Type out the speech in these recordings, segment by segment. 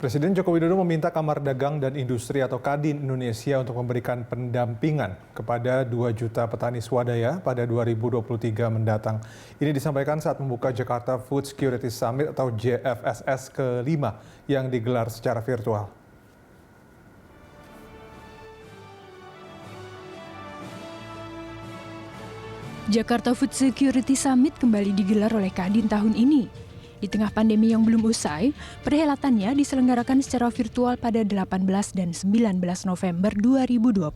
Presiden Joko Widodo meminta Kamar Dagang dan Industri atau Kadin Indonesia untuk memberikan pendampingan kepada 2 juta petani swadaya pada 2023 mendatang. Ini disampaikan saat membuka Jakarta Food Security Summit atau JFSS ke-5 yang digelar secara virtual. Jakarta Food Security Summit kembali digelar oleh Kadin tahun ini. Di tengah pandemi yang belum usai, perhelatannya diselenggarakan secara virtual pada 18 dan 19 November 2020.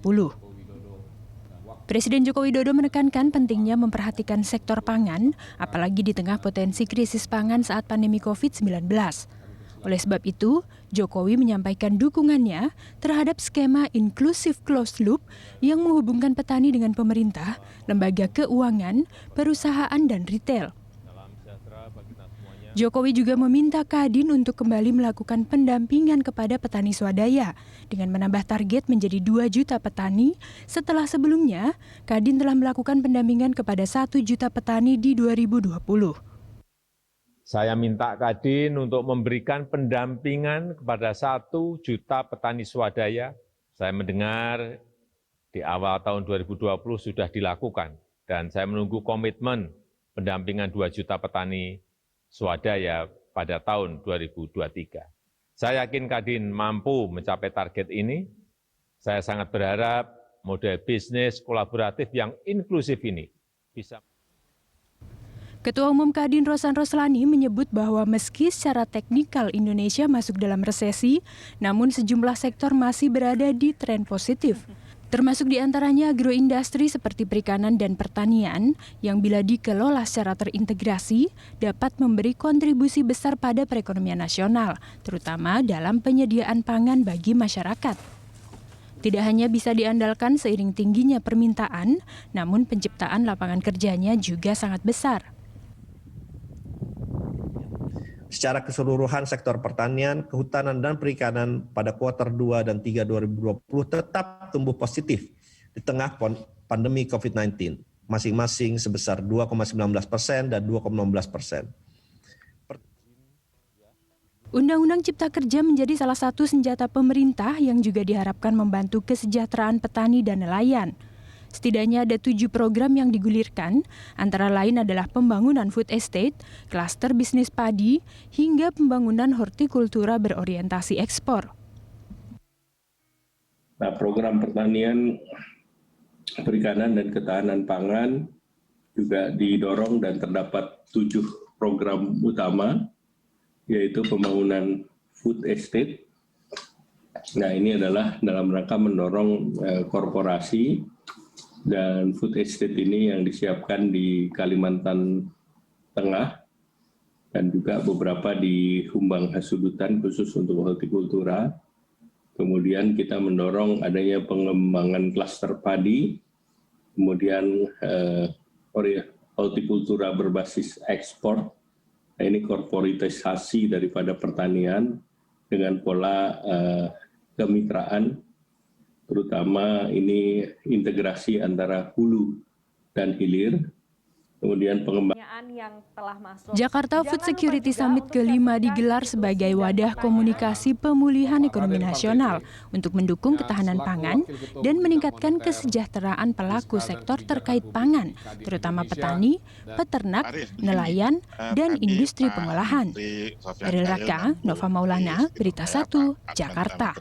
Presiden Joko Widodo menekankan pentingnya memperhatikan sektor pangan, apalagi di tengah potensi krisis pangan saat pandemi COVID-19. Oleh sebab itu, Jokowi menyampaikan dukungannya terhadap skema inklusif closed loop yang menghubungkan petani dengan pemerintah, lembaga keuangan, perusahaan, dan retail. Jokowi juga meminta Kadin untuk kembali melakukan pendampingan kepada petani swadaya dengan menambah target menjadi 2 juta petani setelah sebelumnya Kadin telah melakukan pendampingan kepada 1 juta petani di 2020. Saya minta Kadin untuk memberikan pendampingan kepada 1 juta petani swadaya. Saya mendengar di awal tahun 2020 sudah dilakukan dan saya menunggu komitmen pendampingan 2 juta petani swadaya pada tahun 2023. Saya yakin Kadin mampu mencapai target ini. Saya sangat berharap model bisnis kolaboratif yang inklusif ini bisa. Ketua Umum Kadin Rosan Roslani menyebut bahwa meski secara teknikal Indonesia masuk dalam resesi, namun sejumlah sektor masih berada di tren positif. Termasuk diantaranya agroindustri seperti perikanan dan pertanian yang bila dikelola secara terintegrasi dapat memberi kontribusi besar pada perekonomian nasional, terutama dalam penyediaan pangan bagi masyarakat. Tidak hanya bisa diandalkan seiring tingginya permintaan, namun penciptaan lapangan kerjanya juga sangat besar. Secara keseluruhan sektor pertanian, kehutanan, dan perikanan pada kuartal 2 dan 3 2020 tetap tumbuh positif di tengah pandemi COVID-19, masing-masing sebesar 2,19% dan 2,16%. Undang-Undang Cipta Kerja menjadi salah satu senjata pemerintah yang juga diharapkan membantu kesejahteraan petani dan nelayan. Setidaknya ada 7 program yang digulirkan, antara lain adalah pembangunan food estate, klaster bisnis padi, hingga pembangunan hortikultura berorientasi ekspor. Nah, program pertanian, perikanan, dan ketahanan pangan juga didorong dan terdapat 7 program utama, yaitu pembangunan food estate. Nah, ini adalah dalam rangka mendorong korporasi, dan food estate ini yang disiapkan di Kalimantan Tengah dan juga beberapa di Humbang Hasudutan khusus untuk hortikultura. Kemudian kita mendorong adanya pengembangan klaster padi, kemudian hortikultura berbasis ekspor. Nah, ini korporatisasi daripada pertanian dengan pola kemitraan, terutama ini integrasi antara hulu dan hilir, kemudian pengembangan. Jakarta Food Security Summit ke-5 digelar sebagai wadah komunikasi pemulihan ekonomi nasional untuk mendukung ketahanan pangan dan meningkatkan kesejahteraan pelaku sektor terkait pangan, terutama petani, peternak, nelayan, dan industri pengolahan. Eril Raka, Nova Maulana, Berita 1, Jakarta.